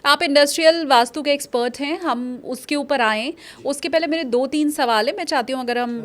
आप इंडस्ट्रियल वास्तु के एक्सपर्ट हैं, हम उसके ऊपर आएँ। उसके पहले मेरे 2-3 सवाल हैं, मैं चाहती हूँ अगर हम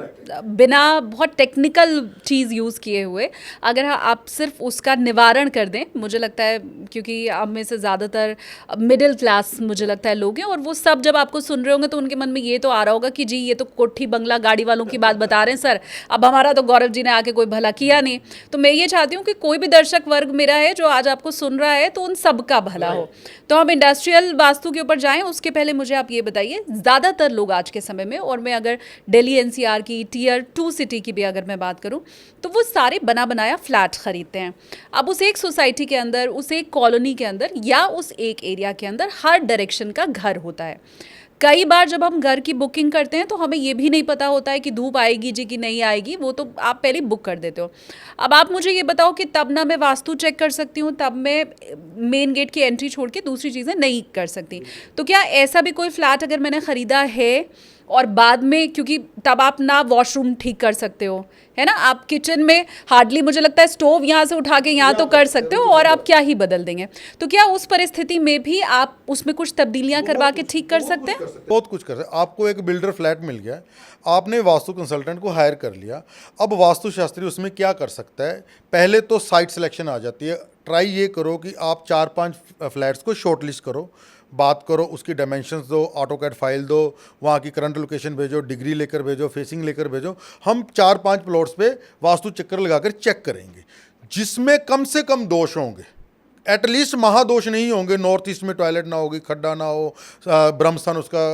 बिना बहुत टेक्निकल चीज़ यूज़ किए हुए, अगर आप सिर्फ उसका निवारण कर दें, मुझे लगता है क्योंकि हम में से ज़्यादातर मिडिल क्लास मुझे लगता है लोग हैं और वो सब जब आपको सुन रहे होंगे तो उनके मन में ये तो आ रहा होगा कि जी ये तो कोठी बंगला गाड़ी वालों की बात बता रहे हैं सर, अब हमारा तो गौरव जी ने आके कोई भला किया नहीं। तो मैं ये चाहती हूँ कि कोई भी दर्शक वर्ग मेरा है जो आज आपको सुन रहा है तो उन सब का भला हो। तो हम इंडस्ट्रियल वास्तु के ऊपर जाएं उसके पहले मुझे आप ये बताइए, ज़्यादातर लोग आज के समय में, और मैं अगर दिल्ली एनसीआर की टियर 2 सिटी की भी अगर मैं बात करूं, तो वो सारे बना बनाया फ्लैट खरीदते हैं। अब उस एक सोसाइटी के अंदर, उस एक कॉलोनी के अंदर या उस एक एरिया के अंदर हर डायरेक्शन का घर होता है। कई बार जब हम घर की बुकिंग करते हैं तो हमें ये भी नहीं पता होता है कि धूप आएगी जी कि नहीं आएगी, वो तो आप पहले बुक कर देते हो। अब आप मुझे ये बताओ कि तब ना मैं वास्तु चेक कर सकती हूँ, तब मैं मेन गेट की एंट्री छोड़ के दूसरी चीज़ें नहीं कर सकती। तो क्या ऐसा भी कोई फ्लैट अगर मैंने ख़रीदा है और बाद में, क्योंकि तब आप ना वॉशरूम ठीक कर सकते हो, है ना, आप किचन में हार्डली मुझे लगता है स्टोव यहाँ से उठा के यहाँ तो कर सकते हो और आप क्या ही बदल देंगे, तो क्या उस परिस्थिति में भी आप उसमें कुछ तबदीलियां करवा के ठीक कर सकते हैं? बहुत कुछ कर सकते हैं। आपको एक बिल्डर फ्लैट मिल गया, आपने वास्तु कंसल्टेंट को हायर कर लिया। अब वास्तुशास्त्री उसमें क्या कर सकता है, पहले तो साइट सिलेक्शन आ जाती है। ट्राई ये करो कि आप 4-5 फ्लैट्स को शॉर्ट लिस्ट करो, बात करो, उसकी डायमेंशंस दो, ऑटोकैड फाइल दो, वहाँ की करंट लोकेशन भेजो, डिग्री लेकर भेजो, फेसिंग लेकर भेजो। हम 4-5 प्लॉट्स पे वास्तु चक्कर लगाकर चेक करेंगे, जिसमें कम से कम दोष होंगे, एटलीस्ट महादोष नहीं होंगे। नॉर्थ ईस्ट में टॉयलेट ना होगी, खड्डा ना हो, ब्रह्मस्थान उसका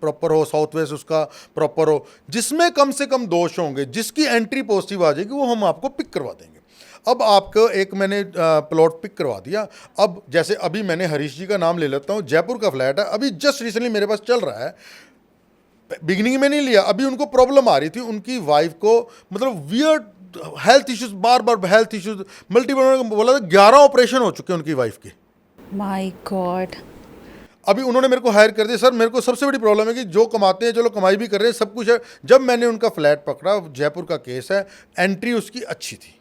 प्रॉपर हो, साउथ वेस्ट उसका प्रॉपर हो, जिसमें कम से कम दोष होंगे, जिसकी एंट्री पॉजिटिव आ जाएगी, वो हम आपको पिक करवा देंगे। अब आपको एक मैंने प्लॉट पिक करवा दिया। अब जैसे अभी मैंने हरीश जी का नाम ले लेता हूँ, जयपुर का फ्लैट है, अभी जस्ट रिसेंटली मेरे पास चल रहा है। बिगिनिंग में नहीं लिया, अभी उनको प्रॉब्लम आ रही थी, उनकी वाइफ को मतलब वियर्ड हेल्थ इश्यूज, बार बार हेल्थ इश्यूज, मल्टीपल, बोला था 11 ऑपरेशन हो चुके हैं उनकी वाइफ के। My God. अभी उन्होंने मेरे को हायर कर दिया। सर मेरे को सबसे बड़ी प्रॉब्लम है कि जो कमाते हैं, चलो कमाई भी कर रहे हैं, सब कुछ है। जब मैंने उनका फ्लैट पकड़ा, जयपुर का केस है, एंट्री उसकी अच्छी थी,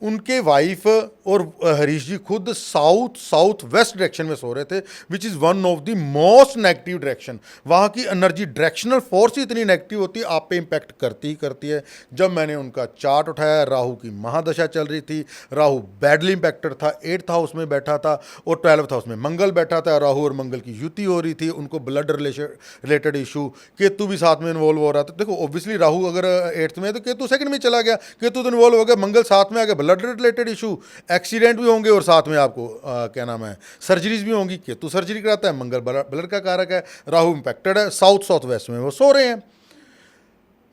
उनके वाइफ और हरीश जी खुद साउथ वेस्ट डायरेक्शन में सो रहे थे, which is one of the most negative direction. वहाँ की एनर्जी, डायरेक्शनल फोर्स ही इतनी नेगेटिव होती है, आप पे इम्पैक्ट करती ही करती है। जब मैंने उनका चार्ट उठाया, राहु की महादशा चल रही थी, राहु बैडली इम्पैक्टेड था, 8th हाउस में बैठा था और 12th हाउस में मंगल बैठा था, राहु और मंगल की युति हो रही थी, उनको ब्लड रिलेटेड इशू, केतु भी साथ में इन्वॉल्व हो रहा था। देखो ऑब्वियसली राहु अगर 8th में है तो केतु 2nd में चला गया, केतु तो इन्वॉल्व हो गया, मंगल साथ में आ गया, ब्लड रिलेटेड इशू, एक्सीडेंट भी होंगे और साथ में आपको क्या नाम है, सर्जरीज भी होंगी। केतु सर्जरी कराता है, मंगल ब्लड का कारक है, राहु इंपैक्टेड है, साउथ वेस्ट में वो सो रहे हैं।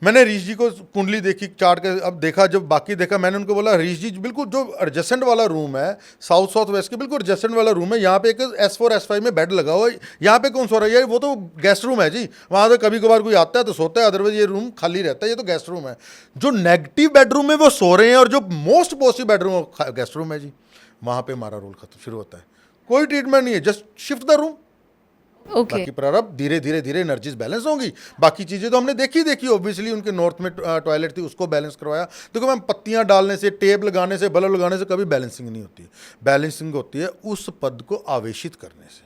मैंने हरीश जी को कुंडली देखी, चार्ट के, अब देखा, जब बाकी देखा, मैंने उनको बोला हरीश जी बिल्कुल जो एडजस्टेंट वाला रूम है, साउथ वेस्ट के बिल्कुल एडजस्टेंट वाला रूम है, यहाँ पे एक S4 S5 में बेड लगा हुआ है, यहाँ पे कौन सो रहा है? वो तो गेस्ट रूम है जी, वहाँ तो कभी कभार कोई आता है तो सोता है, अदरवाइज ये रूम खाली रहता है, ये तो गेस्ट रूम है। जो नेगेटिव बेडरूम है वो सो रहे हैं और जो most positive bedroom guest room है जी, वहाँ पे हमारा रोल खत्म शुरू होता है। कोई ट्रीटमेंट नहीं है, just shift the room. Okay. बाकी प्रारब्ध धीरे धीरे धीरे एनर्जीज बैलेंस होंगी। बाकी चीज़ें तो हमने देखी ऑब्वियसली, उनके नॉर्थ में टॉयलेट थी, उसको बैलेंस करवाया। देखो मैम, पत्तियां डालने से, टेप लगाने से, बल्ब लगाने से कभी बैलेंसिंग नहीं होती। बैलेंसिंग होती है उस पद को आवेशित करने से,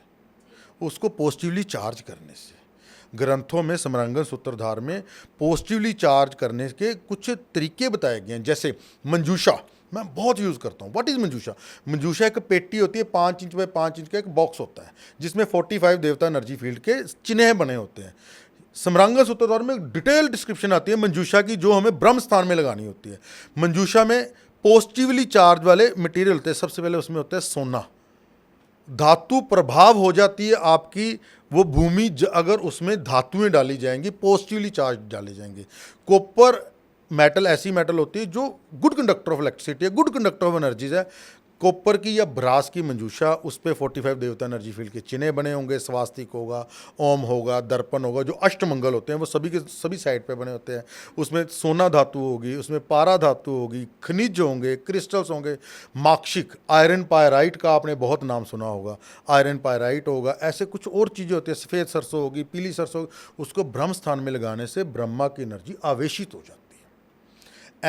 उसको पॉजिटिवली चार्ज करने से। ग्रंथों में, समरांगन सूत्रधार में पॉजिटिवली चार्ज करने के कुछ तरीके बताए गए हैं। जैसे मंजूषा मैं बहुत यूज़ करता हूँ। व्हाट इज़ मंजूषा? मंजूषा एक पेटी होती है, 5 इंच बाय 5 इंच का एक बॉक्स होता है, जिसमें 45 देवता एनर्जी फील्ड के चिन्ह बने होते हैं। समरांगन सूत्रधार में डिटेल डिस्क्रिप्शन आती है मंजूषा की, जो हमें ब्रह्म स्थान में लगानी होती है। मंजूषा में पॉजिटिवली चार्ज वाले मटेरियल होते हैं। सबसे पहले उसमें होता है सोना, धातु प्रभाव हो जाती है आपकी वो भूमि, अगर उसमें धातुएं डाली जाएंगी, पॉजिटिवली चार्ज डाले जाएंगे। कॉपर मेटल ऐसी मेटल होती है जो गुड कंडक्टर ऑफ इलेक्ट्रिसिटी है, गुड कंडक्टर ऑफ एनर्जीज है। कॉपर की या ब्रास की मंजूषा, उस पर 45 देवता एनर्जी फील्ड के चिन्ह बने होंगे, स्वास्तिक होगा, ओम होगा, दर्पण होगा, जो अष्टमंगल होते हैं वो सभी के सभी साइड पे बने होते हैं। उसमें सोना धातु होगी, उसमें पारा धातु होगी, खनिज होंगे, क्रिस्टल्स होंगे, माक्षिक, आयरन पायराइट का आपने बहुत नाम सुना होगा, आयरन पायराइट होगा। ऐसे कुछ और चीज़ें होती हैं, सफ़ेद सरसों होगी, पीली सरसों होगी। उसको ब्रह्म स्थान में लगाने से ब्रह्मा की एनर्जी आवेशित हो जाती है।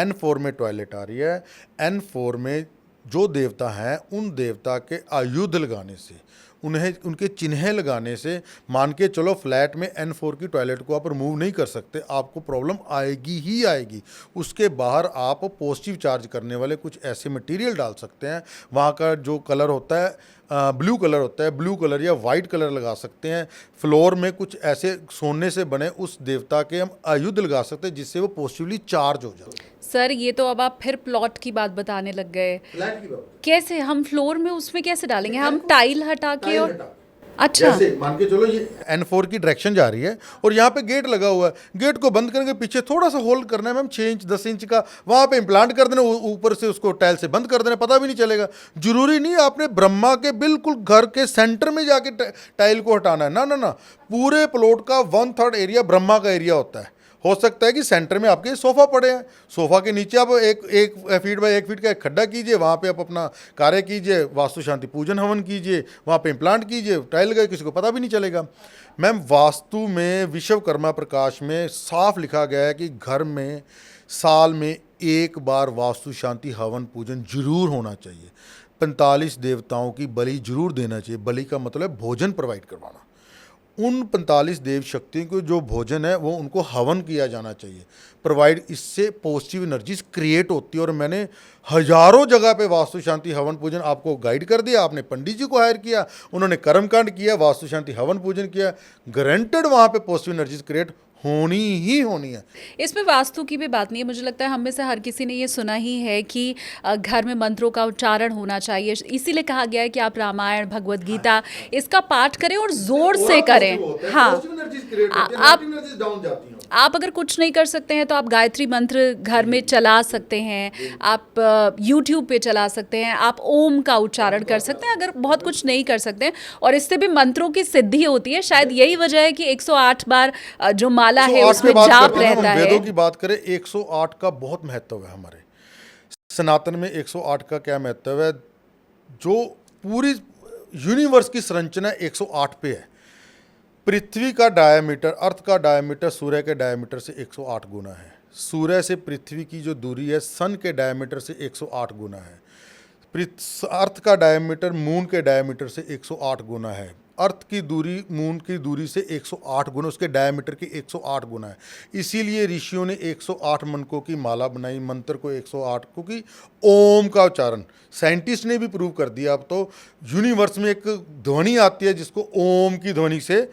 N4 में टॉयलेट आ रही है, N4 में जो देवता हैं उन देवता के आयुध लगाने से, उन्हें उनके चिन्हें लगाने से, मान के चलो फ्लैट में N4 की टॉयलेट को आप रिमूव नहीं कर सकते, आपको प्रॉब्लम आएगी ही आएगी। उसके बाहर आप पॉजिटिव चार्ज करने वाले कुछ ऐसे मटेरियल डाल सकते हैं, वहाँ का जो कलर होता है ब्लू कलर होता है, ब्लू कलर या वाइट कलर लगा सकते हैं। फ्लोर में कुछ ऐसे सोने से बने उस देवता के हम आयुध लगा सकते हैं जिससे वो पॉजिटिवली चार्ज हो जाए। सर ये तो अब आप फिर प्लॉट की बात बताने लग गए। फ्लैट की बात कैसे हम फ्लोर में उसमें कैसे डालेंगे? हम टाइल हटा के और अच्छा जैसे मान के चलो ये N4 की डायरेक्शन जा रही है और यहाँ पे गेट लगा हुआ है, गेट को बंद करने के पीछे थोड़ा सा होल्ड करना है मैम 6 इंच 10 इंच का, वहाँ पे इम्प्लांट कर देना, ऊपर से उसको टाइल से बंद कर देना, पता भी नहीं चलेगा। जरूरी नहीं आपने ब्रह्मा के बिल्कुल घर के सेंटर में जाके टाइल को हटाना है, ना ना ना, पूरे प्लॉट का 1/3 एरिया ब्रह्मा का एरिया होता है। हो सकता है कि सेंटर में आपके सोफ़ा पड़े हैं, सोफ़ा के नीचे आप एक फीट बाय 1 फीट का एक खड्डा कीजिए, वहाँ पे आप अपना कार्य कीजिए, वास्तु शांति पूजन हवन कीजिए, वहाँ पे इम्प्लांट कीजिए, टाइल लगाए, किसी को पता भी नहीं चलेगा। मैम वास्तु में विश्वकर्मा प्रकाश में साफ लिखा गया है कि घर में साल में एक बार वास्तु शांति हवन पूजन जरूर होना चाहिए। 45 देवताओं की बलि जरूर देना चाहिए। बलि का मतलब भोजन प्रोवाइड करवाना। उन 45 देव शक्तियों को जो भोजन है वो उनको हवन किया जाना चाहिए प्रोवाइड। इससे पॉजिटिव एनर्जीज क्रिएट होती है। और मैंने हजारों जगह पे वास्तु शांति हवन पूजन आपको गाइड कर दिया, आपने पंडित जी को हायर किया, उन्होंने कर्मकांड किया, वास्तु शांति हवन पूजन किया, गारंटेड वहाँ पे पॉजिटिव एनर्जीज क्रिएट होनी ही होनी है। इसमें वास्तु की भी बात नहीं है, मुझे लगता है हम में से हर किसी ने ये सुना ही है कि घर में मंत्रों का उच्चारण होना चाहिए। इसीलिए कहा गया है कि आप रामायण, भगवत गीता इसका पाठ करें और जोर से करें। हाँ, आप अगर कुछ नहीं कर सकते हैं तो आप गायत्री मंत्र घर में चला सकते हैं, आप यूट्यूब पे चला सकते हैं, आप ओम का उच्चारण कर सकते हैं अगर बहुत कुछ नहीं कर सकते हैं, और इससे भी मंत्रों की सिद्धि होती है। शायद यही वजह है कि 108 बार जो माला है उसमें जाप रहता है। वेदों की बात करें 108 का बहुत महत्व है। हमारे सनातन में 108 का क्या महत्व है? जो पूरी यूनिवर्स की संरचना 108 पे है। पृथ्वी का डायमीटर, अर्थ का डायमीटर सूर्य के डायमीटर से 108 गुना है। सूर्य से पृथ्वी की जो दूरी है सन के डायमीटर से 108 गुना है। अर्थ का डायमीटर मून के डायमीटर से 108 गुना है। अर्थ की दूरी मून की दूरी से 108 गुना, उसके डायमीटर की 108 गुना है। इसीलिए ऋषियों ने 108 मनकों की माला बनाई, मंत्र को 108, क्योंकि ओम का उच्चारण साइंटिस्ट ने भी प्रूव कर दिया। अब तो यूनिवर्स में एक ध्वनि आती है जिसको ओम की ध्वनि से,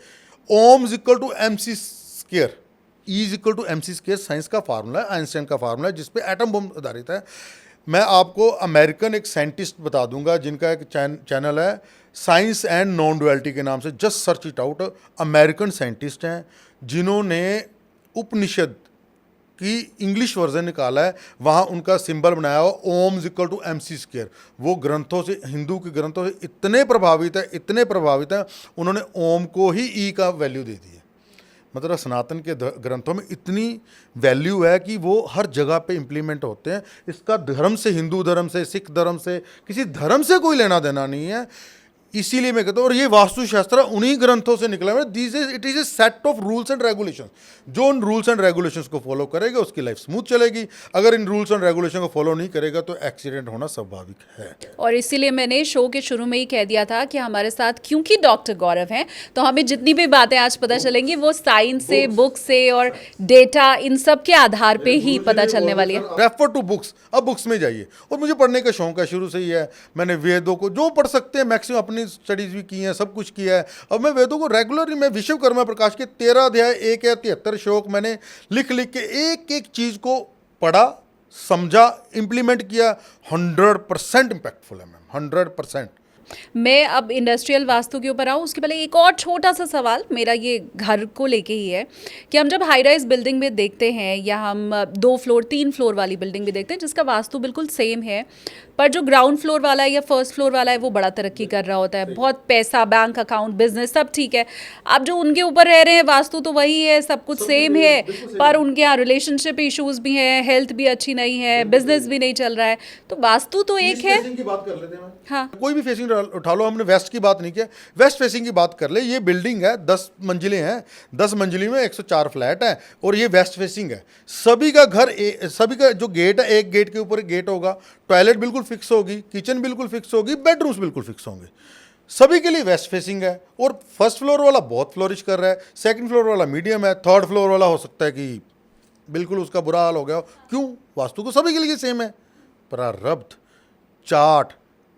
Om is equal to MC square, E is equal to MC square science का फार्मूला है, आइंस्टाइन का फार्मूला है, जिसपे एटम बम आधारित है। मैं आपको अमेरिकन एक साइंटिस्ट बता दूंगा जिनका एक चैनल है साइंस एंड नॉन डुअलिटी के नाम से, just search it out. American scientist हैं जिन्होंने उपनिषद की इंग्लिश वर्जन निकाला है, वहाँ उनका सिंबल बनाया हुआ Om is equal to MC square. वो ग्रंथों से, हिंदू के ग्रंथों से इतने प्रभावित है, उन्होंने ओम को ही E का वैल्यू दे दी है। मतलब सनातन के ग्रंथों में इतनी वैल्यू है कि वो हर जगह पे इम्प्लीमेंट होते हैं। इसका धर्म से, हिंदू धर्म से, सिख धर्म से, किसी धर्म से कोई लेना देना नहीं है। इसीलिए मैं कहता हूँ, और ये वास्तुशास्त्र उन्हीं ग्रंथों से निकला है। It is a set of rules and regulations. जो उन रूल्स एंड रेगुलेशंस को फॉलो करेगा उसकी लाइफ स्मूथ चलेगी। अगर इन रूल्स एंड रेगुलेशन को फॉलो नहीं करेगा तो एक्सीडेंट होना स्वाभाविक है। और इसीलिए मैंने शो के शुरू में ही कह दिया था कि हमारे साथ क्योंकि डॉक्टर गौरव हैं तो हमें जितनी भी बातें आज पता चलेंगी वो साइंस से, बुक से और डेटा, इन सब के आधार पे ही पता चलने वाली है। Refer to books. अब बुक्स में जाइए। और मुझे पढ़ने का शौक है, शुरू से ही है। मैंने वेदों को जो पढ़ सकते हैं मैक्सिमम अपनी स्टडीज भी की हैं, सब कुछ किया है। अब मैं वेदों को रेगुलरली, मैं विश्वकर्मा प्रकाश के 13 अध्याय 1 या 73 श्लोक मैंने लिख के एक एक चीज को पढ़ा, समझा, इंप्लीमेंट किया। 100% इम्पैक्टफुल है मैम, 100%। मैं अब इंडस्ट्रियल वास्तु के ऊपर आऊँ उसके पहले एक और छोटा सा सवाल मेरा ये घर को लेके ही है कि हम जब हाई राइज बिल्डिंग में देखते हैं या हम 2 फ्लोर 3 फ्लोर वाली बिल्डिंग भी देखते हैं जिसका वास्तु बिल्कुल सेम है, पर जो ग्राउंड फ्लोर वाला है या फर्स्ट फ्लोर वाला है वो बड़ा तरक्की कर रहा होता है, बहुत पैसा, बैंक अकाउंट, बिजनेस सब ठीक है। अब जो उनके ऊपर रह रहे हैं वास्तु तो वही है, सब कुछ सेम है, पर उनके यहाँ रिलेशनशिप इश्यूज भी हैं, हेल्थ भी अच्छी नहीं है, बिजनेस भी नहीं चल रहा है। तो वास्तु तो एक है। की बात कर लेते हैं। हाँ, कोई भी फेसिंग उठा लो, हमने वेस्ट की बात नहीं किया, वेस्ट फेसिंग की बात कर ले। ये बिल्डिंग है, 10 मंजिलें हैं, 10 मंजिली में 104 फ्लैट है और ये वेस्ट फेसिंग है। सभी का घर, सभी का जो गेट है, एक गेट के ऊपर गेट होगा, टॉयलेट बिल्कुल फिक्स होगी, किचन बिल्कुल फिक्स होगी, बेडरूम्स बिल्कुल फिक्स होंगे। सभी के लिए वेस्ट फेसिंग है और फर्स्ट फ्लोर वाला बहुत फ्लोरिश कर रहा है, सेकंड फ्लोर वाला मीडियम है, थर्ड फ्लोर वाला हो सकता है कि बिल्कुल उसका बुरा हाल हो गया हो। क्यों? वास्तु तो सभी के लिए सेम है। प्रारब्ध, चार्ट,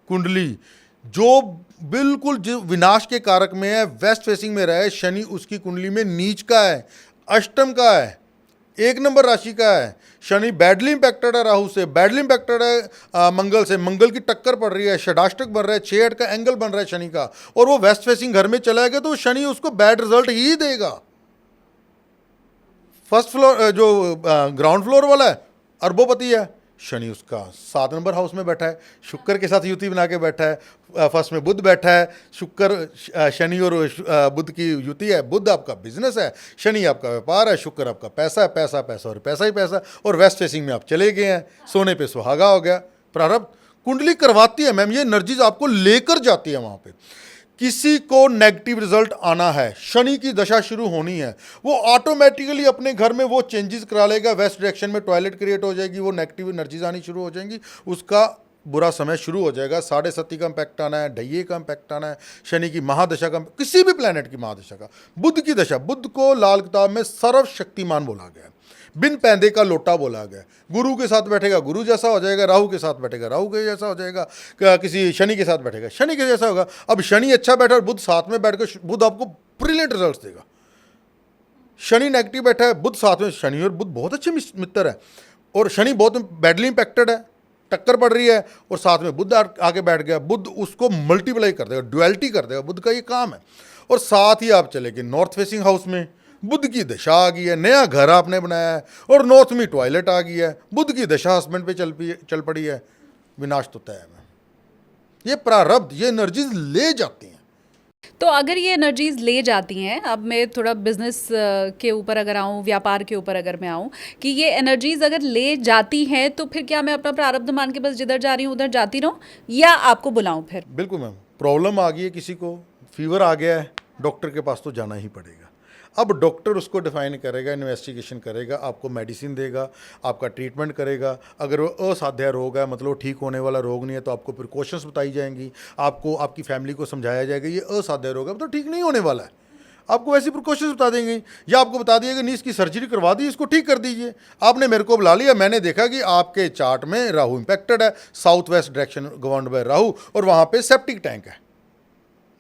कुंडली जो बिल्कुल जो विनाश के कारक में है, वेस्ट फेसिंग में रहे, शनि उसकी कुंडली में नीच का है, अष्टम का है, 1 नंबर राशि का है। शनि बैडली इंपैक्टेड है राहु से, बैडली इंपैक्टेड है मंगल से, मंगल की टक्कर पड़ रही है, षडाष्टक बन रहा है, 6-8 का एंगल बन रहा है शनि का, और वो वेस्ट फेसिंग घर में चला गया तो शनि उसको बैड रिजल्ट ही देगा। फर्स्ट फ्लोर जो ग्राउंड फ्लोर वाला है अरबोपति है, शनि उसका 7 नंबर हाउस में बैठा है, शुक्र के साथ युति बना के बैठा है, फर्स्ट में बुध बैठा है, शुक्र शनि और बुध की युति है। बुध आपका बिजनेस है, शनि आपका व्यापार है, शुक्र आपका पैसा है, पैसा पैसा और पैसा ही पैसा, और वेस्ट फेसिंग में आप चले गए हैं, सोने पे सुहागा हो गया। प्रारब्ध कुंडली करवाती है मैम, ये एनर्जीज आपको लेकर जाती है वहाँ पे। किसी को नेगेटिव रिजल्ट आना है, शनि की दशा शुरू होनी है, वो ऑटोमेटिकली अपने घर में वो चेंजेस करा लेगा, वेस्ट डायरेक्शन में टॉयलेट क्रिएट हो जाएगी, वो नेगेटिव एनर्जीज आनी शुरू हो जाएंगी, उसका बुरा समय शुरू हो जाएगा। 7.5 का इम्पैक्ट आना है, ढैये का इम्पैक्ट आना है, शनि की महादशा का, किसी भी प्लेनेट की महादशा का। बुध की दशा, बुध को लाल किताब में सर्वशक्तिमान बोला गया है, बिन पैंदे का लोटा बोला गया। गुरु के साथ बैठेगा गुरु जैसा हो जाएगा, राहु के साथ बैठेगा राहु के जैसा हो जाएगा, किसी शनि के साथ बैठेगा शनि के जैसा होगा। अब शनि अच्छा बैठा और बुध साथ में बैठ कर बुध आपको ब्रिलियंट रिजल्ट्स देगा। शनि नेगेटिव बैठा है, बुध साथ में, शनि और बुध बहुत अच्छे मित्र है, और शनि बहुत बैडली इंपैक्टेड है, टक्कर पड़ रही है, और साथ में बुध आके बैठ गया, बुध उसको मल्टीप्लाई कर देगा, ड्युअलिटी कर देगा, बुध का ये काम है। और साथ ही आप चले गए नॉर्थ फेसिंग हाउस में, बुध की दशा आ गई है, नया घर आपने बनाया है, और नॉर्थ में टॉयलेट आ गई है, बुध की दशा हस्बैंड पे चल पड़ी है, विनाश तो तय है। ये प्रारब्ध, ये एनर्जीज ले जाती हैं। तो अगर ये एनर्जीज ले जाती हैं, अब मैं थोड़ा बिजनेस के ऊपर अगर आऊँ, व्यापार के ऊपर अगर मैं आऊँ, कि ये एनर्जीज अगर ले जाती हैं तो फिर क्या मैं अपना प्रारब्ध मान के बस जिधर जा रही हूँ उधर जाती रहूँ, या आपको बुलाऊँ फिर? बिल्कुल मैम, प्रॉब्लम आ गई है, किसी को फीवर आ गया है, डॉक्टर के पास तो जाना ही पड़ेगा। अब डॉक्टर उसको डिफाइन करेगा, इन्वेस्टिगेशन करेगा, आपको मेडिसिन देगा, आपका ट्रीटमेंट करेगा। अगर वो असाध्य रोग है, मतलब ठीक होने वाला रोग नहीं है, तो आपको प्रिकॉशंस बताई जाएंगी, आपको आपकी फैमिली को समझाया जाएगा ये असाध्य रोग है, मतलब ठीक नहीं होने वाला है, आपको वैसी प्रिकॉशंस बता देंगे, या आपको बता दिएगा नहीं इसकी सर्जरी करवा दी, इसको ठीक कर दीजिए। आपने मेरे को बुला लिया, मैंने देखा कि आपके चार्ट में राहु इंपैक्टेड है, south west direction governed bye Rahu, और वहाँ पे सेप्टिक टैंक है।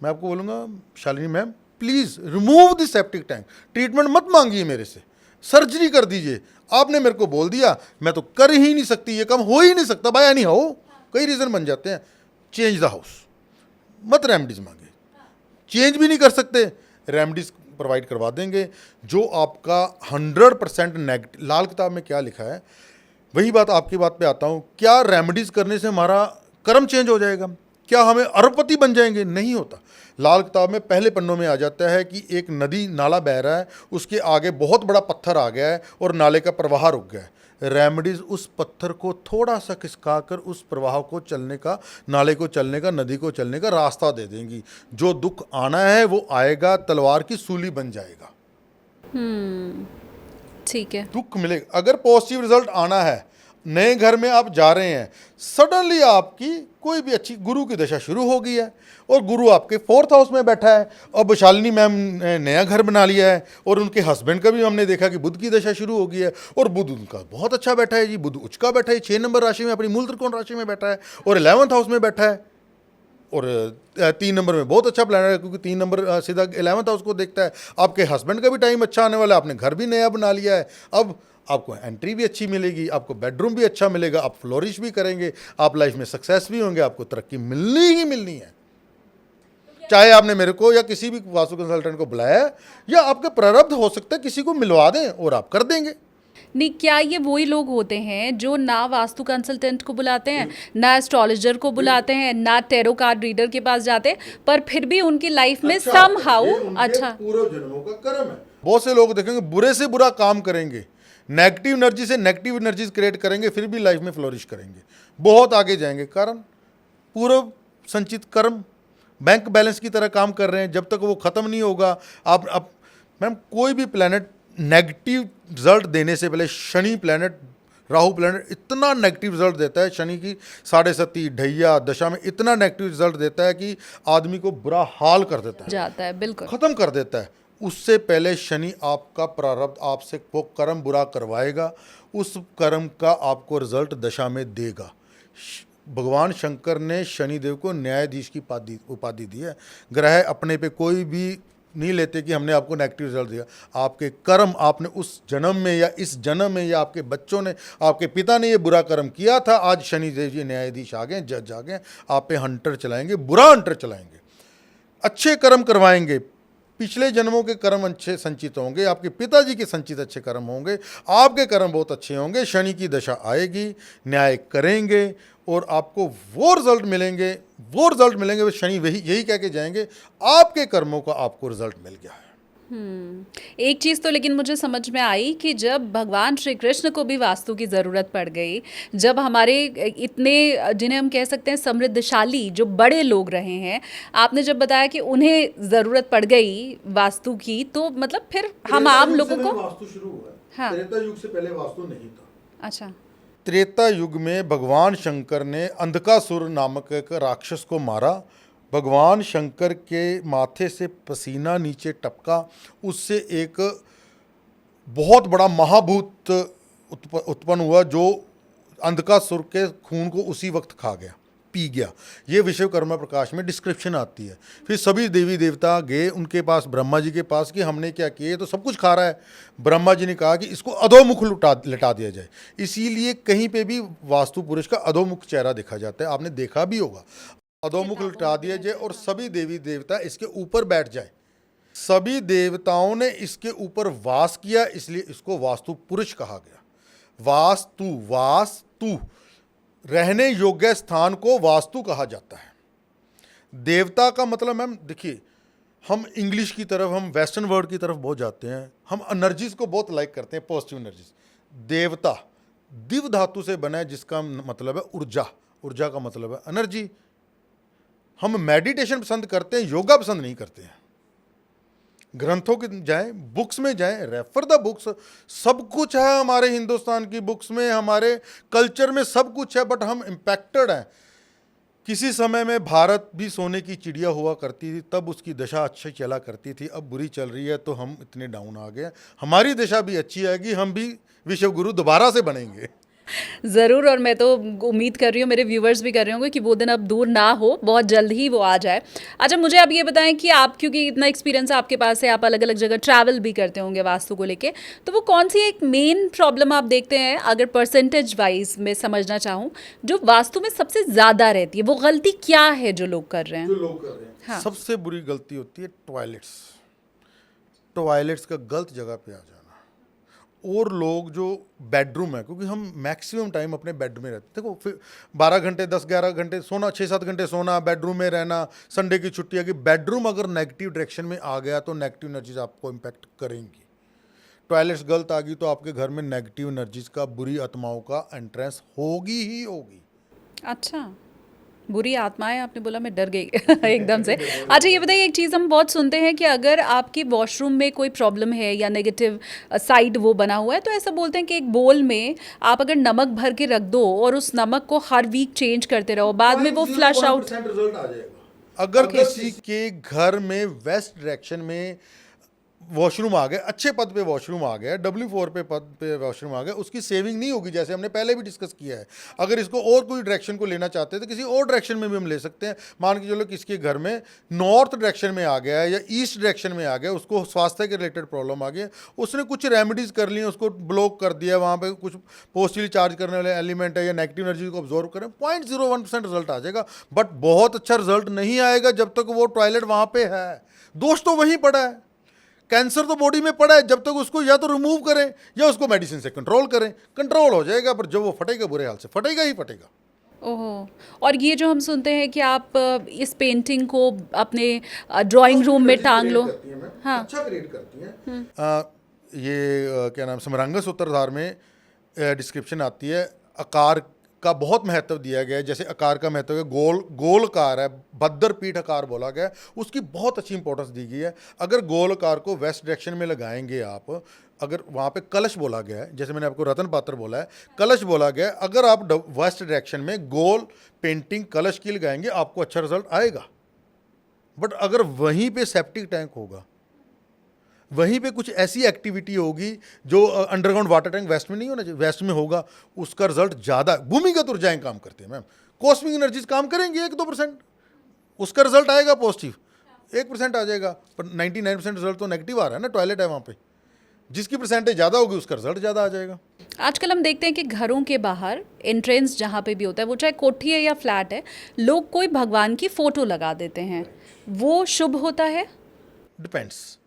मैं आपको बोलूँगा Shalini ma'am please remove the septic tank, treatment मत मांगिए मेरे से, सर्जरी कर दीजिए। आपने मेरे को बोल दिया, मैं तो कर ही नहीं सकती, ये काम हो ही नहीं सकता बाय एनी हाउ, कई रीज़न बन जाते हैं। चेंज द हाउस, मत रेमडीज मांगे, चेंज भी नहीं कर सकते, रेमडीज प्रोवाइड करवा देंगे। जो आपका 100% नेगेटिव, लाल किताब में क्या लिखा है, वही बात आपकी बात पे आता हूँ। क्या रेमडीज करने से हमारा कर्म चेंज हो जाएगा? क्या हमें अरबपति बन जाएंगे? नहीं होता। लाल किताब में पहले पन्नों में आ जाता है कि एक नदी, नाला बह रहा है, उसके आगे बहुत बड़ा पत्थर आ गया है और नाले का प्रवाह रुक गया है। रेमेडीज उस पत्थर को थोड़ा सा खिसका कर उस प्रवाह को चलने का, नाले को चलने का, नदी को चलने का रास्ता दे देंगी। जो दुख आना है वो आएगा, तलवार की सूली बन जाएगा। ठीक है। दुख मिलेगा। अगर पॉजिटिव रिजल्ट आना है, नए घर में आप जा रहे हैं, सडनली आपकी कोई भी अच्छी गुरु की दशा शुरू हो गई है और गुरु आपके 4th हाउस में बैठा है, अब शालिनी मैम ने नया घर बना लिया है और उनके हस्बैंड का भी हमने देखा कि बुध की दशा शुरू हो गई है और बुध उनका बहुत अच्छा बैठा है जी, बुध उच्च का बैठा है, 6 नंबर राशि में, अपनी मूल त्रिकोण राशि में बैठा है और 11th हाउस में बैठा है और 3 नंबर में बहुत अच्छा प्लान है क्योंकि 3 नंबर सीधा 11th हाउस को देखता है। आपके हस्बैंड का भी टाइम अच्छा आने वाला है, आपने घर भी नया बना लिया है, अब आपको एंट्री भी अच्छी मिलेगी, आपको बेडरूम भी अच्छा मिलेगा, आप फ्लोरिश भी करेंगे, आप लाइफ में सक्सेस भी होंगे, आपको तरक्की मिलनी ही मिलनी है। चाहे आपने मेरे को या किसी भी वास्तु कंसल्टेंट को बुलाया या आपके प्रारब्ध हो सकता है किसी को मिलवा दें और आप कर देंगे। नहीं, क्या ये वही लोग होते हैं जो ना वास्तु कंसल्टेंट को बुलाते हैं, ना एस्ट्रोलॉजर को बुलाते हैं, ना टैरो कार्ड रीडर के पास जाते, पर फिर भी उनकी लाइफ में समहाउ अच्छा पूर्व जन्मों का कर्म है। बहुत से लोग देखेंगे बुरे से बुरा काम करेंगे, नेगेटिव एनर्जी से नेगेटिव एनर्जीज क्रिएट करेंगे, फिर भी लाइफ में फ्लोरिश करेंगे, बहुत आगे जाएंगे। कारण पूर्व संचित कर्म बैंक बैलेंस की तरह काम कर रहे हैं, जब तक वो खत्म नहीं होगा। आप मैम कोई भी प्लैनेट नेगेटिव रिजल्ट देने से पहले, शनि प्लैनेट राहु प्लैनेट इतना नेगेटिव रिजल्ट देता है, शनि की 7.5 ढैया दशा में इतना नेगेटिव रिजल्ट देता है कि आदमी को बुरा हाल कर देता है, जाता है बिल्कुल। खत्म कर देता है। उससे पहले शनि आपका प्रारब्ध आपसे वो कर्म बुरा करवाएगा, उस कर्म का आपको रिजल्ट दशा में देगा। भगवान शंकर ने शनिदेव को न्यायाधीश की उपाधि दी है। ग्रह अपने पे कोई भी नहीं लेते कि हमने आपको नेगेटिव रिजल्ट दिया। आपके कर्म, आपने उस जन्म में या इस जन्म में या आपके बच्चों ने, आपके पिता ने ये बुरा कर्म किया था, आज शनिदेव जी न्यायाधीश आ गए, जज आ गए, आप पे हंटर चलाएंगे, बुरा हंटर चलाएंगे, अच्छे कर्म करवाएंगे। पिछले जन्मों के कर्म अच्छे संचित होंगे, आपके पिताजी के संचित अच्छे कर्म होंगे, आपके कर्म बहुत अच्छे होंगे। शनि की दशा आएगी, न्याय करेंगे और आपको वो रिजल्ट मिलेंगे, वो शनि वही यही कह के जाएंगे आपके कर्मों का आपको रिजल्ट मिल गया है। एक चीज़ तो लेकिन मुझे समझ में आई कि जब भगवान श्री कृष्ण को भी वास्तु की ज़रूरत पड़ गई, जब हमारे इतने जिन्हें हम कह सकते हैं समृद्धशाली जो बड़े लोग रहे हैं, आपने जब बताया कि उन्हें ज़रूरत पड़ गई वास्तु की, तो मतलब फिर हम आम लोगों को वास्तु शुरू हुआ है। हाँ। त्रेता युग से पहले वास्तु नहीं था। अच्छा। त्रेता युग में भगवान शंकर ने अंधकासुर नामक एक राक्षस को मारा। भगवान शंकर के माथे से पसीना नीचे टपका, उससे एक बहुत बड़ा महाभूत उत्पन्न हुआ जो अंधकासुर के खून को उसी वक्त खा गया, पी गया। ये विश्वकर्मा प्रकाश में डिस्क्रिप्शन आती है। फिर सभी देवी देवता गए उनके पास, ब्रह्मा जी के पास, कि हमने क्या किया, तो सब कुछ खा रहा है। ब्रह्मा जी ने कहा कि इसको अधोमुख लिटा दिया जाए। इसीलिए कहीं पे भी वास्तु पुरुष का अधोमुख चेहरा देखा जाता है, आपने देखा भी होगा। अधोमुख लिटा दिया जाए और सभी देवी देवता इसके ऊपर बैठ जाए। सभी देवताओं ने इसके ऊपर वास किया, इसलिए इसको वास्तु पुरुष कहा गया। वास्तु रहने योग्य स्थान को वास्तु कहा जाता है। देवता का मतलब, मैम देखिए, हम इंग्लिश की तरफ, हम वेस्टर्न वर्ल्ड की तरफ बहुत जाते हैं, हम एनर्जीज को बहुत लाइक करते हैं, पॉजिटिव एनर्जीज। देवता दिव धातु से बना है जिसका मतलब है ऊर्जा, ऊर्जा का मतलब है एनर्जी। हम मेडिटेशन पसंद करते हैं, योगा पसंद नहीं करते हैं। ग्रंथों के जाएं, बुक्स में जाएं, रेफर द बुक्स, सब कुछ है हमारे हिंदुस्तान की बुक्स में, हमारे कल्चर में सब कुछ है, बट हम इम्पैक्टेड हैं। किसी समय में भारत भी सोने की चिड़िया हुआ करती थी, तब उसकी दशा अच्छी चला करती थी, अब बुरी चल रही है तो हम इतने डाउन आ गए। हमारी दशा भी अच्छी आएगी, हम भी विश्व गुरु दोबारा से बनेंगे। ज़रूर, और मैं तो उम्मीद कर रही हूँ, मेरे व्यूवर्स भी कर रहे होंगे कि वो दिन अब दूर ना हो, बहुत जल्द ही वो आ जाए। अच्छा, मुझे आप ये बताएं कि आप, क्योंकि इतना एक्सपीरियंस आपके पास है, आप अलग अलग जगह ट्रैवल भी करते होंगे वास्तु को लेके, तो वो कौन सी एक मेन प्रॉब्लम आप देखते हैं, अगर परसेंटेज वाइज में समझना चाहूँ, जो वास्तु में सबसे ज़्यादा रहती है, वो गलती क्या है जो लोग कर रहे हैं? हाँ। सबसे बुरी गलती होती है टॉयलेट्स का गलत जगह पे आ जाना। और लोग जो बेडरूम है, क्योंकि हम मैक्सिमम टाइम अपने बेडरूम में रहते, देखो फिर 12 घंटे 10-11 घंटे सोना, 6-7 घंटे सोना, बेडरूम में रहना, संडे की छुट्टी आ गई, बेडरूम अगर नेगेटिव डायरेक्शन में आ गया तो नेगेटिव एनर्जीज आपको इम्पैक्ट करेंगी। टॉयलेट्स गलत आ गई तो आपके घर में नेगेटिव एनर्जीज का, बुरी आत्माओं का एंट्रेंस होगी ही होगी। अच्छा, बुरी आत्माएं आपने बोला, मैं डर गई एकदम से। अच्छा, ये बताइए, एक चीज़ हम बहुत सुनते हैं कि अगर आपके वॉशरूम में कोई प्रॉब्लम है या नेगेटिव साइड वो बना हुआ है, तो ऐसा बोलते हैं कि एक बोल में आप अगर नमक भर के रख दो और उस नमक को हर वीक चेंज करते रहो, बाद में वो फ्लश आउट रिजल्ट आ जाएगा। अगर किसी के घर में वेस्ट डायरेक्शन में वॉशरूम आ गए, अच्छे पद पे वॉशरूम आ गया, W4 पे पद पे वॉशरूम आ गया, उसकी सेविंग नहीं होगी, जैसे हमने पहले भी डिस्कस किया है। अगर इसको और कोई डायरेक्शन को लेना चाहते हैं तो किसी और डायरेक्शन में भी हम ले सकते हैं। मान के चलो किसके घर में नॉर्थ डायरेक्शन में आ गया है या ईस्ट डायरेक्शन में आ गया, उसको स्वास्थ्य के रिलेटेड प्रॉब्लम आ गया, उसने कुछ रेमेडीज़ कर ली, उसको ब्लॉक कर दिया, वहाँ पर कुछ पॉजिटिवली चार्ज करने वाले एलिमेंट है या नेगेटिव एनर्जी को ऑब्जॉर्व करें, 0.01% रिजल्ट आ जाएगा। बट बहुत अच्छा रिजल्ट नहीं आएगा जब तक वो टॉयलेट वहाँ पर है। दोष तो वहीं पड़ा है, कैंसर तो बॉडी में पड़ा है, जब तक उसको या तो रिमूव करें या उसको मेडिसिन से कंट्रोल करें, कंट्रोल हो जाएगा, पर जब वो फटेगा बुरे हाल से फटेगा ही फटेगा। ओहो, और ये जो हम सुनते हैं कि आप इस पेंटिंग को अपने ड्राइंग रूम में टांग लो। हाँ, अच्छा क्रिएट करती हैं। ये क्या नाम, समरांग सूत्रधार में डिस्क्रिप्शन आती है, आकार का बहुत महत्व दिया गया है, जैसे आकार का महत्व है, गोल आकार है, भद्दर पीठ आकार बोला गया है, उसकी बहुत अच्छी इंपॉर्टेंस दी गई है। अगर गोल आकार को वेस्ट डायरेक्शन में लगाएंगे आप, अगर वहाँ पे कलश बोला गया है, जैसे मैंने आपको रतन पात्र बोला है, कलश बोला गया है, अगर आप वेस्ट डायरेक्शन में गोल पेंटिंग कलश की लगाएंगे आपको अच्छा रिजल्ट आएगा। बट अगर वहीं पे सेप्टिक टैंक होगा, वहीं पे कुछ ऐसी एक्टिविटी होगी जो अंडरग्राउंड वाटर टैंक वेस्ट में नहीं होना चाहिए, वेस्ट में होगा, उसका रिजल्ट ज़्यादा, भूमिगत ऊर्जाएं काम करती है मैम, कॉस्मिक एनर्जीज काम करेंगी 1-2%, उसका रिजल्ट आएगा पॉजिटिव, 1% आ जाएगा, पर 99% रिजल्ट तो नेगेटिव आ रहा है ना, टॉयलेट है वहाँ पे, जिसकी परसेंटेज ज़्यादा होगी उसका रिजल्ट ज़्यादा आ जाएगा। आजकल हम देखते हैं कि घरों के बाहर एंट्रेंस जहाँ पे भी होता है, वो चाहे कोठी है या फ्लैट है, लोग कोई भगवान की फ़ोटो लगा देते हैं, वो शुभ होता है? डिपेंड्स।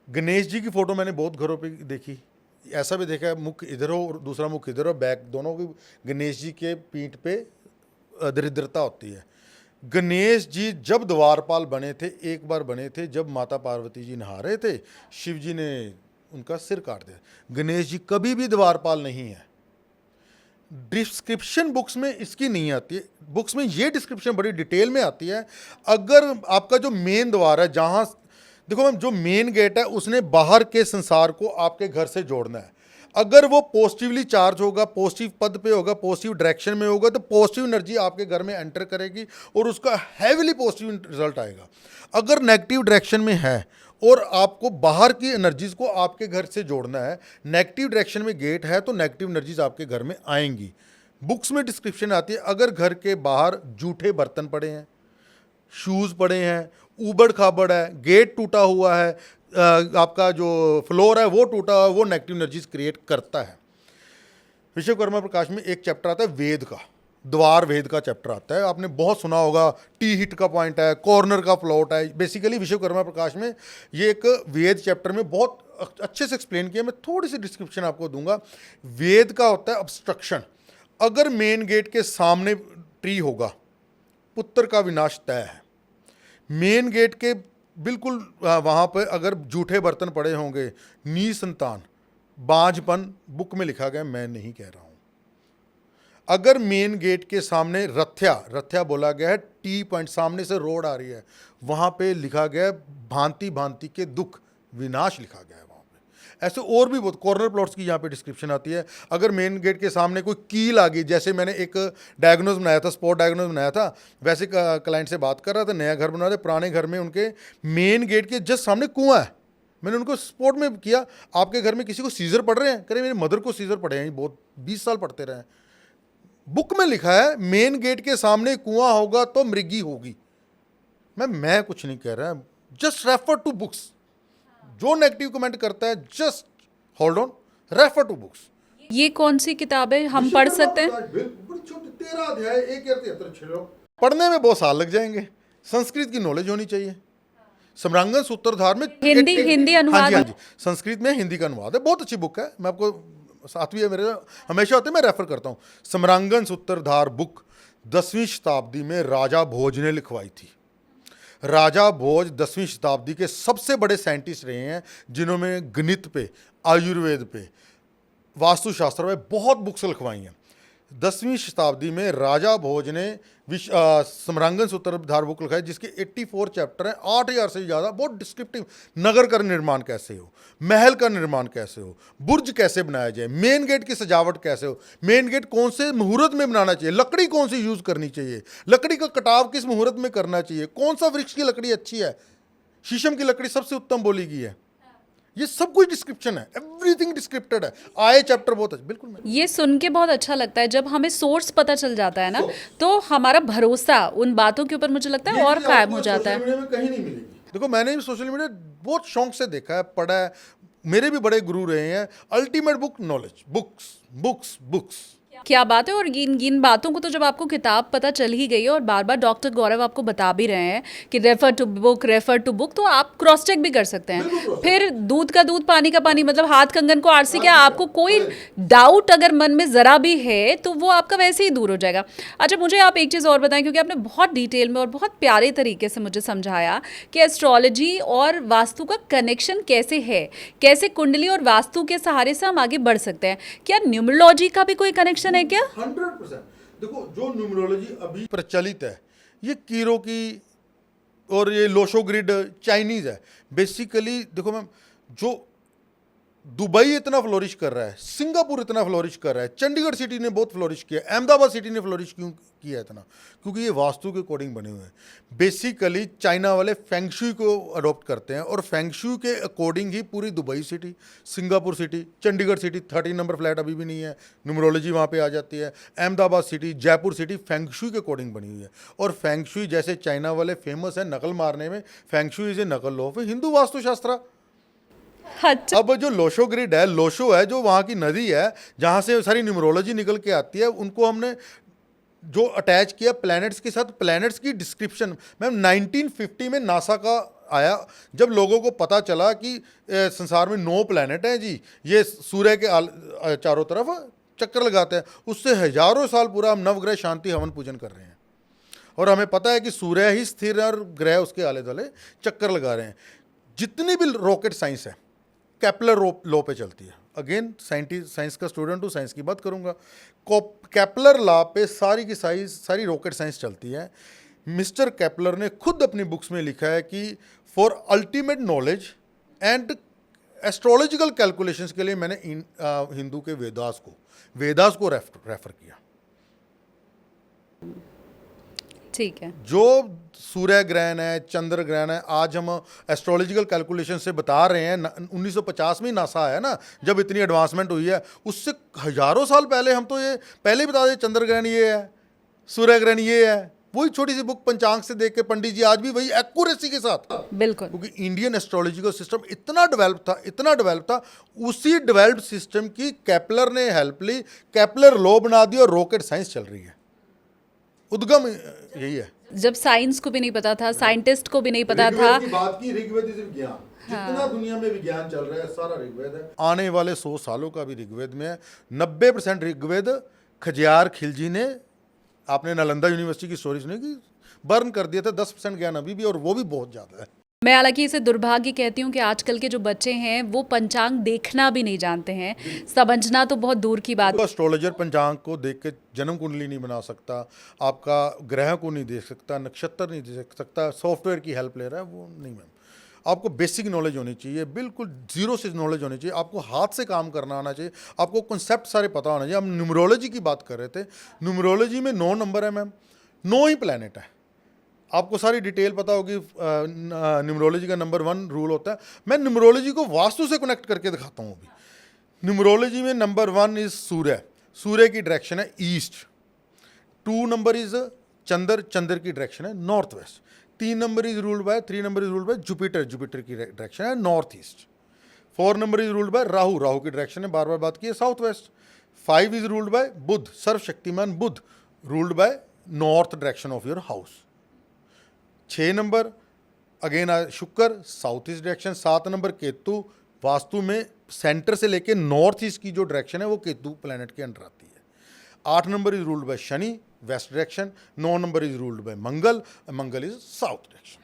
गणेश जी की फ़ोटो मैंने बहुत घरों पे देखी, ऐसा भी देखा है मुख इधर हो और दूसरा मुख इधर हो, बैक दोनों की गणेश जी के पीठ पे दरिद्रता होती है। गणेश जी जब द्वारपाल बने थे, एक बार बने थे जब माता पार्वती जी नहा रहे थे, शिव जी ने उनका सिर काट दिया। गणेश जी कभी भी द्वारपाल नहीं है। डिस्क्रिप्शन बुक्स में इसकी नहीं आती है, बुक्स में ये डिस्क्रिप्शन बड़ी डिटेल में आती है। अगर आपका जो मेन द्वार है, जहाँ देखो मैम, जो मेन गेट है उसने बाहर के संसार को आपके घर से जोड़ना है। अगर वो पॉजिटिवली चार्ज होगा, पॉजिटिव पद पे होगा, पॉजिटिव डायरेक्शन में होगा, तो पॉजिटिव एनर्जी आपके घर में एंटर करेगी और उसका हैवीली पॉजिटिव रिजल्ट आएगा। अगर नेगेटिव डायरेक्शन में है और आपको बाहर की एनर्जीज को आपके घर से जोड़ना है, नेगेटिव डायरेक्शन में गेट है तो नेगेटिव एनर्जीज आपके घर में आएंगी। बुक्स में डिस्क्रिप्शन आती है, अगर घर के बाहर जूठे बर्तन पड़े हैं, शूज़ पड़े हैं, ऊबड़ खाबड़ है, गेट टूटा हुआ है, आपका जो फ्लोर है वो टूटा हुआ है, वो नेगेटिव एनर्जीज क्रिएट करता है। विश्वकर्मा प्रकाश में एक चैप्टर आता है वेद का, द्वार वेद का चैप्टर आता है, आपने बहुत सुना होगा, टी हिट का पॉइंट है, कॉर्नर का प्लॉट है। बेसिकली विश्वकर्मा प्रकाश में ये एक वेद चैप्टर में बहुत अच्छे से एक्सप्लेन किया। मैं थोड़ी सी डिस्क्रिप्शन आपको दूंगा। वेद का होता है ऑब्स्ट्रक्शन। अगर मेन गेट के सामने ट्री होगा, पुत्र का विनाश तय है। मेन गेट के बिल्कुल वहाँ पर अगर जूठे बर्तन पड़े होंगे, निसंतान, बांझपन, बुक में लिखा गया, मैं नहीं कह रहा हूँ। अगर मेन गेट के सामने रथ्या बोला गया है, टी पॉइंट सामने से रोड आ रही है, वहाँ पे लिखा गया है भांति भांति के दुख विनाश लिखा गया है वहाँ पे। ऐसे और भी बहुत कॉर्नर प्लॉट्स की यहाँ पे डिस्क्रिप्शन आती है। अगर मेन गेट के सामने कोई कील आ गई, जैसे मैंने एक डायग्नोज बनाया था, स्पॉट डायग्नोज बनाया था, वैसे क्लाइंट से बात कर रहा था, नया घर बना रहे, पुराने घर में उनके मेन गेट के जस्ट सामने कुआं है। मैंने उनको स्पॉट में किया, आपके घर में किसी को सीजर पड़ रहे हैं? कह रहे मेरी मदर को सीजर पड़े हैं, बहुत 20 साल पढ़ते रहे। बुक में लिखा है मेन गेट के सामने कुआं होगा तो मृगी होगी। मैं कुछ नहीं कह रहा, जस्ट रेफर टू बुक्स। जो नेगेटिव कमेंट करता है, just hold on, refer to books. ये कौन सी किताब है, हम पढ़ सकते हैं? बड़ी छोटी, 13 अध्याय, 1 पढ़ने में बहुत साल लग जाएंगे। संस्कृत की नॉलेज होनी चाहिए। सम्रांगण सूत्रधार में हिंदी अनुवाद? हाँ जी, संस्कृत में हिंदी का अनुवाद है, बहुत अच्छी बुक है। मैं आपको सातवीं है मेरे, हमेशा होते मैं रेफर करता हूँ। सम्रांगण सूत्रधार बुक 10वीं शताब्दी में राजा भोज ने लिखवाई थी। राजा भोज 10वीं शताब्दी के सबसे बड़े साइंटिस्ट रहे हैं, जिन्होंने गणित पे, आयुर्वेद पे, वास्तुशास्त्र पे बहुत बुक्स लिखवाई हैं। 10वीं शताब्दी में राजा भोज ने सम्रांगण सूत्रधार बुक लिखा है, जिसके 84 चैप्टर हैं, 8000 से ज़्यादा, बहुत डिस्क्रिप्टिव। नगर का निर्माण कैसे हो, महल का निर्माण कैसे हो, बुर्ज कैसे बनाया जाए, मेन गेट की सजावट कैसे हो, मेन गेट कौन से मुहूर्त में बनाना चाहिए, लकड़ी कौन सी यूज़ करनी चाहिए, लकड़ी का कटाव किस मुहूर्त में करना चाहिए, कौन सा वृक्ष की लकड़ी अच्छी है, शीशम की लकड़ी सबसे उत्तम बोली गई है। ये सब कुछ डिस्क्रिप्शन है, एवरीथिंग डिस्क्रिप्टेड है। आए चैप्टर बहुत अच्छा, बिल्कुल। ये सुन के बहुत अच्छा लगता है, जब हमें सोर्स पता चल जाता है ना, तो हमारा भरोसा उन बातों के ऊपर मुझे लगता है और कायम हो जाता है। में कहीं नहीं मिलेगी। देखो, मैंने भी सोशल मीडिया बहुत शौक से देखा है, पढ़ा है, मेरे भी बड़े गुरु रहे हैं। Ultimate book knowledge, books books books. क्या बात है। और इन बातों को तो जब आपको किताब पता चल ही गई है और बार बार डॉक्टर गौरव आपको बता भी रहे हैं कि रेफर टू बुक, तो आप क्रॉस चेक भी कर सकते हैं। फिर दूध का दूध पानी का पानी, मतलब हाथ कंगन को आरसी क्या, आपको कोई डाउट अगर मन में ज़रा भी है तो वो आपका वैसे ही दूर हो जाएगा। अच्छा, मुझे आप एक चीज़ और बताएं, क्योंकि आपने बहुत डिटेल में और बहुत प्यारे तरीके से मुझे समझाया कि एस्ट्रोलॉजी और वास्तु का कनेक्शन कैसे है, कैसे कुंडली और वास्तु के सहारे से हम आगे बढ़ सकते हैं। क्या न्यूमरोलॉजी का भी कोई कनेक्शन कनेक्शन है क्या? 100%। देखो जो न्यूमरोलॉजी अभी प्रचलित है ये कीरो की और ये लोशो ग्रिड चाइनीज है बेसिकली। देखो मैम, जो दुबई इतना फ्लोरिश कर रहा है, सिंगापुर इतना फ्लोरिश कर रहा है, चंडीगढ़ सिटी ने बहुत फ्लोरिश किया, अहमदाबाद सिटी ने फ्लोरिश क्यों किया इतना? क्योंकि ये वास्तु के अकॉर्डिंग बने हुए हैं। बेसिकली चाइना वाले फेंगशुई को अडॉप्ट करते हैं और फेंगशुई के अकॉर्डिंग ही पूरी Dubai city, Singapore city, Chandigarh city 13 number flat अभी भी नहीं है, न्यूमरोलॉजी वहाँ पे आ जाती है। Ahmedabad city, Jaipur city feng shui के अकॉर्डिंग बनी हुई है। और फेंगशुई जैसे चाइना वाले फेमस है नकल मारने में, फेंगशुई इज ए नकल ऑफ हिंदू वास्तुशास्त्र। अच्छा, अब जो लोशो ग्रिड है, लोशो है जो वहाँ की नदी है जहाँ से सारी न्यूमरोलॉजी निकल के आती है, उनको हमने जो अटैच किया प्लैनेट्स के साथ। प्लैनेट्स की डिस्क्रिप्शन मैम 1950 में नासा का आया, जब लोगों को पता चला कि संसार में 9 प्लैनेट हैं जी, ये सूर्य के चारों तरफ चक्कर लगाते हैं। उससे हजारों साल पूरा हम नवग्रह शांति हवन पूजन कर रहे हैं और हमें पता है कि सूर्य ही स्थिर और ग्रह उसके आले दुआले चक्कर लगा रहे हैं। जितनी भी रॉकेट साइंस है केपलर लॉ पे चलती है। अगेन साइंस का स्टूडेंट हूँ, साइंस की बात करूँगा। केपलर लॉ पे सारी रॉकेट साइंस चलती है। मिस्टर केपलर ने खुद अपनी बुक्स में लिखा है कि for ultimate knowledge and astrological calculations के लिए मैंने हिंदू के वेदास को रेफर किया। ठीक है। जो सूर्य ग्रहण है, चंद्र ग्रहण है, आज हम एस्ट्रोलॉजिकल कैलकुलेशन से बता रहे हैं। 1950 में नासा है ना, जब इतनी एडवांसमेंट हुई है, उससे हजारों साल पहले हम तो ये पहले ही बता दें चंद्र ग्रहण ये है, सूर्य ग्रहण ये है। वही छोटी सी बुक पंचांग से देख के पंडित जी आज भी वही एक्यूरेसी के साथ, बिल्कुल, क्योंकि इंडियन एस्ट्रोलॉजिकल सिस्टम इतना डेवलप था। उसी डेवलप्ड सिस्टम की केपलर ने हेल्प ली, केपलर लॉ बना दी और रॉकेट साइंस चल रही है। उद्गम यही है। जब साइंस को भी नहीं पता था, साइंटिस्ट को भी नहीं पता था। ऋग्वेद की बात की, ऋग्वेद इज विज्ञान। जितना दुनिया में विज्ञान चल रहा है सारा ऋग्वेद है। आने वाले 100 सालों का भी ऋग्वेद में है। 90% ऋग्वेद खजियार खिलजी ने, आपने नालंदा यूनिवर्सिटी की स्टोरी सुनी कि बर्न कर दिया था। 10% ज्ञान अभी भी, और वो भी बहुत ज्यादा है। मैं हालांकि इसे दुर्भाग्य कहती हूँ कि आजकल के जो बच्चे हैं वो पंचांग देखना भी नहीं जानते हैं, समझना तो बहुत दूर की बात। एस्ट्रोलॉजर पंचांग को देख के जन्म कुंडली नहीं बना सकता, आपका ग्रह को नहीं देख सकता, नक्षत्र नहीं देख सकता, सॉफ्टवेयर की हेल्प ले रहा है, वो नहीं मैम। आपको बेसिक नॉलेज होनी चाहिए, बिल्कुल जीरो से नॉलेज होनी चाहिए। आपको हाथ से काम करना आना चाहिए, आपको कॉन्सेप्ट सारे पता होना चाहिए। हम न्यूमरोलॉजी की बात कर रहे थे, न्यूमरोलॉजी में 9 नंबर है मैम, 9 ही प्लैनेट है। आपको सारी डिटेल पता होगी। न्यूमरोलॉजी का नंबर 1 रूल होता है। मैं न्यूमरोलॉजी को वास्तु से कनेक्ट करके दिखाता हूँ अभी। न्यूमरोलॉजी में नंबर 1 इज सूर्य, सूर्य की डायरेक्शन है east. 2 number is Chandra, Chandra की डायरेक्शन है north west. 3 number is ruled by Jupiter, Jupiter की डायरेक्शन है north east. 4 number is ruled by Rahu, Rahu की डायरेक्शन है बार बार बात की है south west. 5 is ruled by Budh, सर्वशक्तिमान Budh, ruled by north direction of your house. 6 number again Shukra, south east direction. 7 number Ketu, वास्तु में सेंटर से लेके नॉर्थ ईस्ट की जो डायरेक्शन है वो केतु प्लैनेट के अंडर आती है। 8 number is ruled bye Shani, west direction. 9 number is ruled bye Mangal, Mangal is south direction.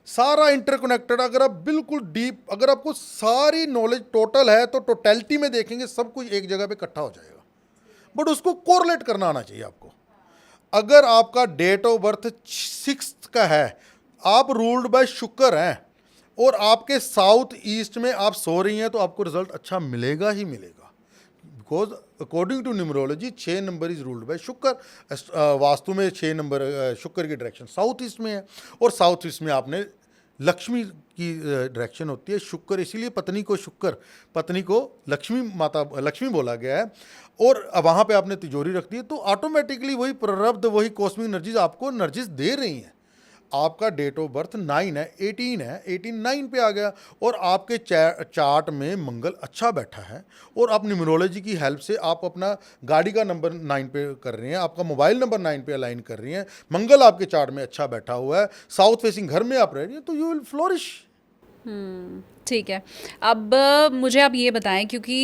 सारा इंटरकनेक्टेड। अगर आप बिल्कुल डीप, अगर आपको सारी नॉलेज टोटल है तो टोटलिटी में देखेंगे सब कुछ एक जगह पे इकट्ठा हो जाएगा, बट उसको कोरिलेट करना आना चाहिए आपको। अगर आपका डेट ऑफ बर्थ 6 का है, आप रूल्ड बाय शुक्र हैं और आपके साउथ ईस्ट में आप सो रही हैं, तो आपको रिजल्ट अच्छा मिलेगा ही मिलेगा। Because according to numerology 6 number is ruled by Shukra. Vastu में 6 नंबर शुक्र की डायरेक्शन साउथ ईस्ट में है, और साउथ ईस्ट में आपने लक्ष्मी की डायरेक्शन होती है शुक्र, इसीलिए पत्नी को लक्ष्मी माता, लक्ष्मी बोला गया है। और वहाँ पे आपने तिजोरी रख दी है, तो ऑटोमेटिकली वही प्रारब्ध, वही कॉस्मिक एनर्जीज आपको एनर्जीज दे रही हैं। आपका डेट ऑफ बर्थ 9 है, 18 है, 18 9 पे आ गया, और आपके चार्ट में मंगल अच्छा बैठा है, और आप न्यूमरोलॉजी की हेल्प से आप अपना गाड़ी का नंबर 9 पे कर रही हैं, आपका मोबाइल नंबर 9 पे अलाइन कर रही हैं, मंगल आपके चार्ट में अच्छा बैठा हुआ है, साउथ फेसिंग घर में आप रह रही हैं, तो यू विल फ्लोरिश। ठीक है। अब मुझे आप ये बताएं, क्योंकि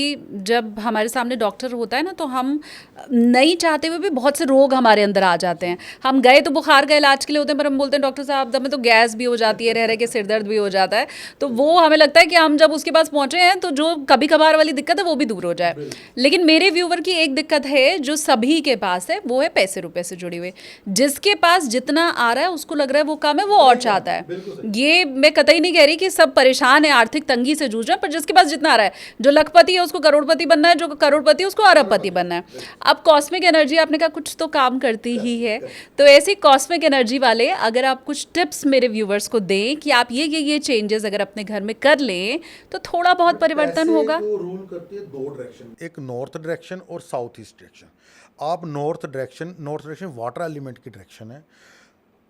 जब हमारे सामने डॉक्टर होता है ना, तो हम नहीं चाहते हुए भी बहुत से रोग हमारे अंदर आ जाते हैं। हम गए तो बुखार का इलाज के लिए होते हैं, पर हम बोलते हैं डॉक्टर साहब हमें तो गैस भी हो जाती है, रह रह के सिर दर्द भी हो जाता है। तो वो हमें लगता है कि हम जब उसके पास पहुँचे हैं तो जो कभी कभार वाली दिक्कत है वो भी दूर हो जाए। लेकिन मेरे व्यूवर की एक दिक्कत है जो सभी के पास है, वो है पैसे रुपए से जुड़ी हुई। जिसके पास जितना आ रहा है उसको लग रहा है वो कम है, वो और चाहता है। ये मैं कतई नहीं कह रही कि सब परेशान है, आर्थिक तंगी से जूझ रहे हैं, पर जिसके पास जितना आ रहा है, जो लखपति है उसको करोड़पति बनना है, जो करोड़पति है उसको अरबपति बनना है। अब कॉस्मिक एनर्जी आपने कहा कुछ तो काम करती ही है, तो ऐसी कॉस्मिक एनर्जी वाले अगर आप कुछ टिप्स मेरे व्यूवर्स को दें कि आप ये चेंजेस अगर अपने घर में कर लें तो थोड़ा बहुत परिवर्तन होगा। रूल करती है दो डायरेक्शन, एक नॉर्थ डायरेक्शन और साउथ ईस्ट डायरेक्शन। आप नॉर्थ डायरेक्शन वाटर एलिमेंट की डायरेक्शन है।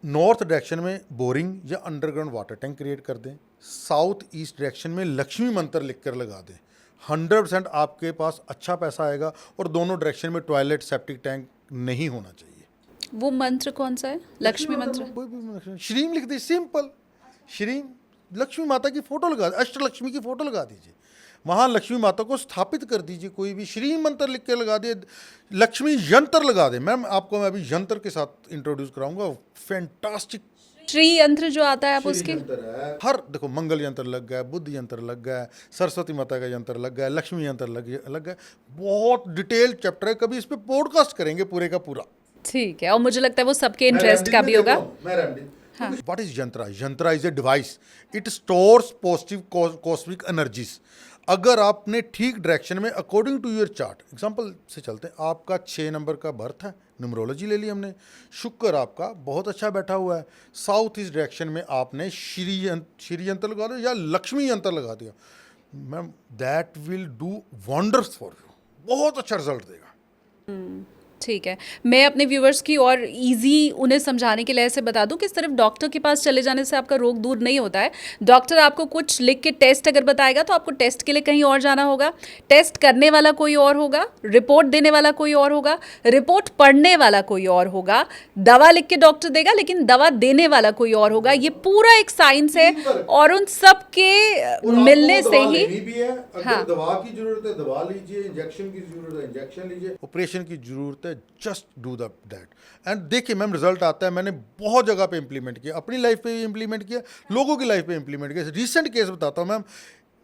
नॉर्थ डायरेक्शन में बोरिंग या अंडरग्राउंड वाटर टैंक क्रिएट कर दें। साउथ ईस्ट डायरेक्शन में लक्ष्मी मंत्र लिख कर लगा दें। 100% आपके पास अच्छा पैसा आएगा। और दोनों डायरेक्शन में टॉयलेट सेप्टिक टैंक नहीं होना चाहिए। वो मंत्र कौन सा है? लक्ष्मी मंत्र। श्रीम लिख दीजिए, सिंपल श्रीम। लक्ष्मी माता की फोटो लगा दीजिए, अष्टलक्ष्मी की फोटो लगा दीजिए, वहाँ लक्ष्मी माता को स्थापित कर दीजिए। कोई भी श्री मंत्र लिख के लगा दिए, लक्ष्मी यंत्र लगा दे। मैम आपको मैं अभी यंत्र के साथ इंट्रोड्यूस कराऊंगा, फैंटास्टिक। श्री यंत्र जो आता है आप उसके हर देखो, मंगल यंत्र लग गया, बुद्ध यंत्र लग गया, सरस्वती माता का यंत्र लग गया, लक्ष्मी यंत्र लग गया। बहुत डिटेल चैप्टर है, कभी इस पे पॉडकास्ट करेंगे पूरे का पूरा। ठीक है, और मुझे लगता है वो सबके इंटरेस्ट का भी होगा। What is yantra? Yantra is a device, it stores positive cosmic energies. अगर आपने ठीक डायरेक्शन में according to your chart, example से चलते हैं, आपका 6 नंबर का बर्थ है, न्यूमरोलॉजी ले ली हमने, शुक्र आपका बहुत अच्छा बैठा हुआ है। साउथ ईस्ट डायरेक्शन में आपने श्री यंत्र लगा दिया या लक्ष्मी यंत्र लगा दिया, ma'am that will do wonders for you, बहुत अच्छा रिजल्ट देगा। ठीक है, मैं अपने व्यूवर्स की और इजी उन्हें समझाने के लिए ऐसे बता दूं कि सिर्फ डॉक्टर के पास चले जाने से आपका रोग दूर नहीं होता है। डॉक्टर आपको कुछ लिख के टेस्ट अगर बताएगा तो आपको टेस्ट के लिए कहीं और जाना होगा, टेस्ट करने वाला कोई और होगा, रिपोर्ट देने वाला कोई और होगा, रिपोर्ट पढ़ने वाला कोई और होगा, दवा लिख के डॉक्टर देगा लेकिन दवा देने वाला कोई और होगा। ये पूरा एक साइंस है और उन सब के मिलने से ही। हाँ, दवा की जरूरत है दवा लीजिए, इंजेक्शन की जरूरत है इंजेक्शन लीजिए, ऑपरेशन की जरूरत है जस्ट डू दैट। एंड देखिए मैम रिजल्ट आता है। मैंने बहुत जगह पे इंप्लीमेंट किया, अपनी लाइफ पे भी इंप्लीमेंट किया, लोगों की लाइफ पे इंप्लीमेंट किया। रिसेंट केस बताता हूँ मैम,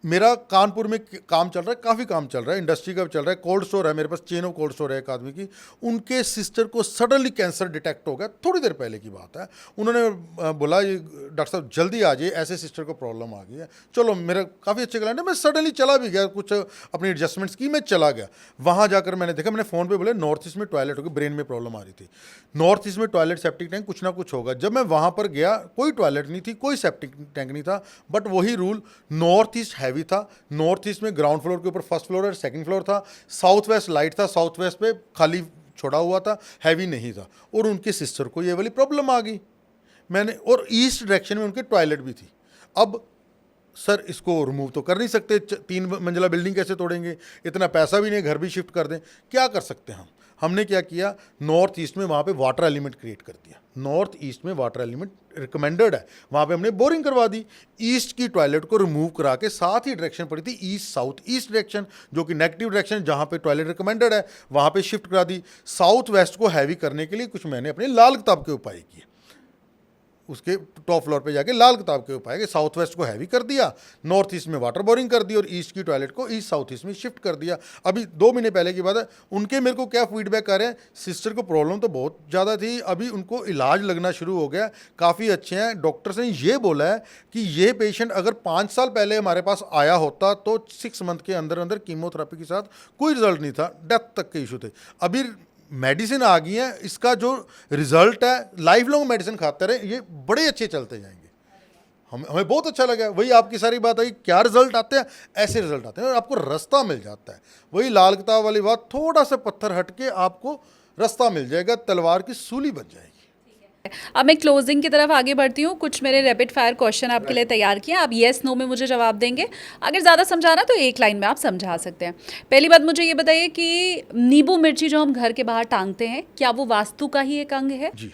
मेरा कानपुर में काम चल रहा है, काफ़ी काम चल रहा है, इंडस्ट्री का चल रहा है, कोल्ड स्टोर है मेरे पास, चेन ऑफ कोल्ड स्टोर है एक आदमी की। उनके सिस्टर को सडनली कैंसर डिटेक्ट हो गया, थोड़ी देर पहले की बात है। उन्होंने बोला ये डॉक्टर साहब जल्दी आ जाइए, ऐसे सिस्टर को प्रॉब्लम आ गई है। चलो मेरा काफ़ी अच्छे क्लाइंट है, मैं सडनली चला भी गया, कुछ अपनी एडजस्टमेंट्स की, मैं चला गया। वहाँ जाकर मैंने देखा, मैंने फ़ोन पर बोले नॉर्थ ईस्ट में टॉयलेट होगी, ब्रेन में प्रॉब्लम आ रही थी, नॉर्थ ईस्ट में टॉयलेट सेप्टिक टैंक कुछ ना कुछ होगा। जब मैं वहाँ पर गया कोई टॉयलेट नहीं थी, कोई सेप्टिक टैंक नहीं था, बट वही रूल, नॉर्थ ईस्ट हैवी था, नॉर्थ ईस्ट में ग्राउंड फ्लोर के ऊपर फर्स्ट फ्लोर और सेकंड फ्लोर था, साउथ वेस्ट लाइट था, साउथ वेस्ट पे खाली छोड़ा हुआ था, हैवी नहीं था, और उनके सिस्टर को ये वाली प्रॉब्लम आ गई। मैंने, और ईस्ट डायरेक्शन में उनके टॉयलेट भी थी। अब सर इसको रिमूव तो कर नहीं सकते, 3 मंजिला बिल्डिंग कैसे तोड़ेंगे, इतना पैसा भी नहीं, घर भी शिफ्ट कर दें, क्या कर सकते हैं हमने क्या किया, नॉर्थ ईस्ट में वहाँ पे वाटर एलिमेंट क्रिएट कर दिया। नॉर्थ ईस्ट में वाटर एलिमेंट रिकमेंडेड है, वहाँ पे हमने बोरिंग करवा दी। ईस्ट की टॉयलेट को रिमूव करा के साथ ही डायरेक्शन पड़ी थी ईस्ट साउथ ईस्ट डायरेक्शन, जो कि नेगेटिव डायरेक्शन, जहाँ पे टॉयलेट रिकमेंडेड है वहाँ पे शिफ्ट करा दी। साउथ वेस्ट को हैवी करने के लिए कुछ मैंने अपने लाल किताब के उपाय किए, उसके टॉप फ्लोर पे जाके लाल किताब के उपाय के साउथ वेस्ट को हैवी कर दिया, नॉर्थ ईस्ट में वाटर बोरिंग कर दी और ईस्ट की टॉयलेट को ईस्ट साउथ ईस्ट में शिफ्ट कर दिया। अभी 2 महीने पहले की बात है, उनके मेरे को क्या फीडबैक आ रहे हैं, सिस्टर को प्रॉब्लम तो बहुत ज़्यादा थी, अभी उनको इलाज लगना शुरू हो गया, काफ़ी अच्छे हैं। डॉक्टर्स ने ये बोला है कि ये पेशेंट अगर 5 साल पहले हमारे पास आया होता तो 6 मंथ के अंदर अंदर कीमोथेरेपी के साथ कोई रिजल्ट नहीं था, डेथ तक के इशू थे। अभी मेडिसिन आ गई है, इसका जो रिजल्ट है लाइफ लॉन्ग मेडिसिन खाते रहे, ये बड़े अच्छे चलते जाएंगे। हमें बहुत अच्छा लगा। वही आपकी सारी बात आई, क्या रिजल्ट आते हैं, ऐसे रिजल्ट आते हैं और आपको रास्ता मिल जाता है। वही लाल किताब वाली बात, थोड़ा सा पत्थर हट के आपको रास्ता मिल जाएगा, तलवार की सूली बन जाएगी। अब मैं क्लोजिंग की तरफ आगे बढ़ती हूँ। कुछ मेरे रैपिड फायर क्वेश्चन आपके लिए तैयार किए, आप येस नो में मुझे जवाब देंगे। अगर ज़्यादा समझाना तो एक लाइन में आप समझा सकते हैं। पहली बात मुझे ये बताइए कि नींबू मिर्ची जो हम घर के बाहर टांगते हैं, क्या वो वास्तु का ही एक अंग है? जी,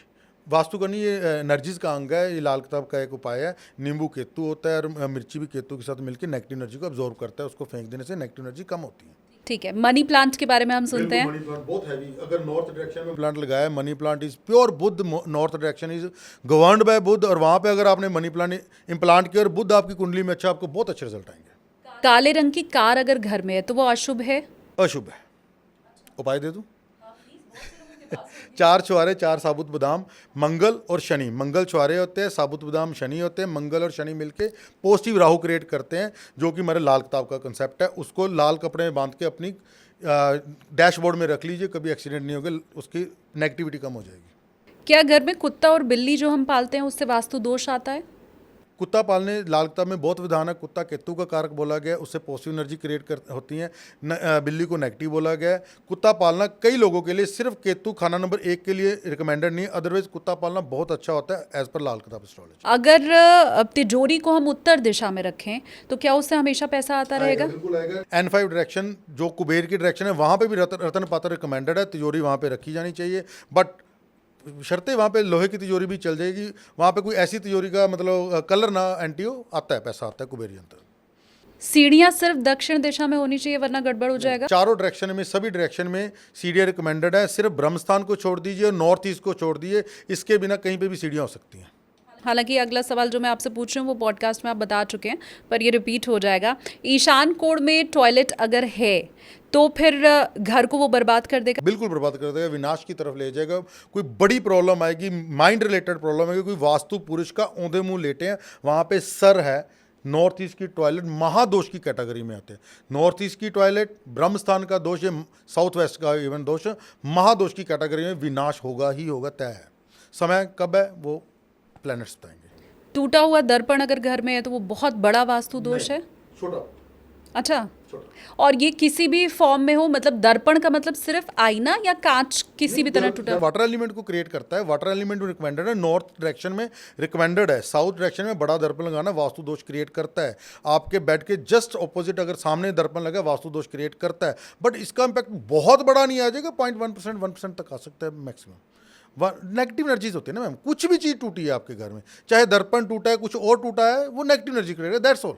वास्तु करनी ये एनर्जीज का अंग है, ये लाल किताब का एक उपाय है। नींबू केतु होता है और मिर्ची भी केतु के साथ मिलकर नेगेटिव एनर्जी को अब्जॉर्ब करता है, उसको फेंक देने से नेगेटिव एनर्जी कम होती है। ठीक है, मनी प्लांट के बारे में हम सुनते हैं। मनी प्लांट बहुत हैवी, अगर नॉर्थ डायरेक्शन में प्लांट लगाया है, money plant is pure Buddha, north direction is governed bye Buddha, और वहाँ पे अगर आपने मनी प्लांट इम्प्लांट किया और बुद्ध आपकी कुंडली में अच्छा, आपको बहुत अच्छे रिजल्ट आएंगे। काले रंग की कार अगर घर में है तो वो अशुभ है? अशुभ है। उपाय दे दूं? 4 छुहारे 4 साबुत बादाम, मंगल और शनि, मंगल छुहारे होते हैं, साबुत बादाम शनि होते हैं। मंगल और शनि मिलके पॉजिटिव राहु क्रिएट करते हैं, जो कि हमारे लाल किताब का कंसेप्ट है। उसको लाल कपड़े में बांध के अपनी डैशबोर्ड में रख लीजिए, कभी एक्सीडेंट नहीं होगा, उसकी नेगेटिविटी कम हो जाएगी। क्या घर में कुत्ता और बिल्ली जो हम पालते हैं उससे वास्तु दोष आता है? कुत्ता पालने लाल किताब में बहुत विधान है। कुत्ता केतु का कारक बोला गया है, उससे पॉजिटिव एनर्जी क्रिएट होती है। बिल्ली को नेगेटिव बोला गया है। कुत्ता पालना कई लोगों के लिए, सिर्फ केतु खाना नंबर 1 के लिए रिकमेंडेड नहीं है, अदरवाइज कुत्ता पालना बहुत अच्छा होता है एज पर लाल किताब एस्ट्रोलॉजी। अगर तिजोरी को हम उत्तर दिशा में रखें तो क्या उससे हमेशा पैसा आता रहेगा? बिल्कुल आएगा। N5 डायरेक्शन जो कुबेर की डायरेक्शन है, वहाँ पे भी रतन पात्र रिकमेंडेड है, तिजोरी वहाँ पे रखी जानी चाहिए, बट शर्तें वहाँ पे लोहे की तिजोरी भी चल जाएगी। वहाँ पे कोई ऐसी तिजोरी का मतलब कलर ना एंटी हो, आता है पैसा, आता है कुबेरी यंत्र। सीढ़ियाँ सिर्फ दक्षिण दिशा में होनी चाहिए वरना गड़बड़ हो जाएगा? चारों डायरेक्शन में, सभी डायरेक्शन में सीढ़ियाँ रिकमेंडेड है। सिर्फ ब्रह्मस्थान को छोड़ दीजिए और नॉर्थ ईस्ट को छोड़ दीजिए, इसके बिना कहीं पे भी सीढ़ियाँ हो सकती हैं। हालांकि अगला सवाल जो मैं आपसे पूछ रही हूँ वो पॉडकास्ट में आप बता चुके हैं, पर ये रिपीट हो जाएगा। ईशान कोण में टॉयलेट अगर है तो फिर घर को वो बर्बाद कर देगा? बिल्कुल बर्बाद कर देगा, विनाश की तरफ ले जाएगा। कोई बड़ी प्रॉब्लम आएगी, माइंड रिलेटेड प्रॉब्लम आएगी। कोई वास्तु पुरुष का औंधे मुंह लेटे हैं, वहाँ पे सर है, नॉर्थ ईस्ट की टॉयलेट महादोष की कैटेगरी में आते हैं। नॉर्थ ईस्ट की टॉयलेट ब्रह्मस्थान का दोष है, साउथ वेस्ट का इवन दोष, महादोष की कैटेगरी में विनाश होगा ही होगा, तय है। समय कब है वो प्लैनेट्स बताएंगे। टूटा हुआ दर्पण अगर घर में है तो वो बहुत बड़ा वास्तु दोष है? छोटा। अच्छा, और ये किसी भी फॉर्म में हो, मतलब दर्पण का मतलब सिर्फ आईना या कांच किसी भी तरह टूटा? वाटर एलिमेंट को क्रिएट करता है। वाटर एलिमेंट रिकमेंडेड है, नॉर्थ डायरेक्शन में रिकमेंडेड है। साउथ डायरेक्शन में बड़ा दर्पण लगाना वास्तु दोष क्रिएट करता है। आपके बेड के जस्ट ऑपोजिट अगर सामने दर्पण लगा, वास्तु दोष क्रिएट करता है, बट इसका इंपैक्ट बहुत बड़ा नहीं आ जाएगा, 0.1%, 1% तक आ सकता है मैक्सिमम। नेगेटिव एनर्जीज होती है ना मैम, कुछ भी चीज़ टूटी है आपके घर में, चाहे दर्पण टूटा है, कुछ और टूटा है, वो नेगेटिव एनर्जी क्रिएट है, दैट्स ऑल।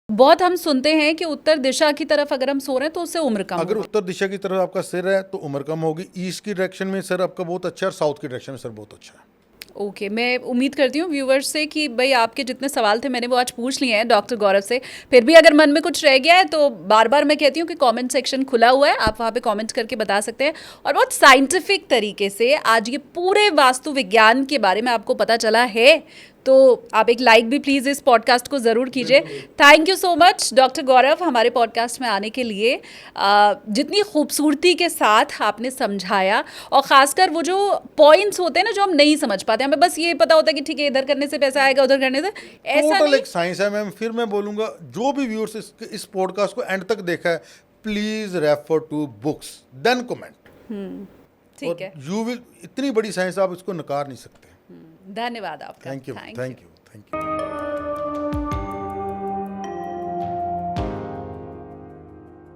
बहुत हम सुनते हैं कि उत्तर दिशा की तरफ अगर हम सो रहे हैं तो उससे उम्र कम अगर होगी। उत्तर दिशा की तरफ आपका सिर है तो उम्र कम होगी। ईस्ट की डायरेक्शन में सर आपका बहुत अच्छा है और साउथ की डायरेक्शन में सर बहुत अच्छा है। ओके, मैं उम्मीद करती हूँ व्यूवर्स से कि भाई आपके जितने सवाल थे मैंने वो आज पूछ लिए हैं डॉक्टर गौरव से। फिर भी अगर मन में कुछ रह गया है तो बार बार मैं कहती हूँ कि कमेंट सेक्शन खुला हुआ है, आप वहाँ पे कमेंट करके बता सकते हैं। और बहुत साइंटिफिक तरीके से आज ये पूरे वास्तु विज्ञान के बारे में आपको पता चला है, तो आप एक लाइक भी प्लीज़ इस पॉडकास्ट को ज़रूर कीजिए। Thank you so much doctor Gaurav हमारे पॉडकास्ट में आने के लिए। जितनी खूबसूरती के साथ आपने समझाया, और ख़ासकर वो जो पॉइंट्स होते हैं ना जो हम नहीं समझ पाते, हमें बस ये पता होता है कि ठीक है इधर करने से पैसा आएगा, उधर करने से, ऐसा टोटल नहीं। एक साइंस है मैम। फिर मैं बोलूँगा जो भी व्यूअर्स इस पॉडकास्ट को एंड तक देखा है, please refer to books then comment. ठीक है, यू विल, इतनी बड़ी साइंस आप इसको नकार नहीं सकते। धन्यवाद आपका। Thank you.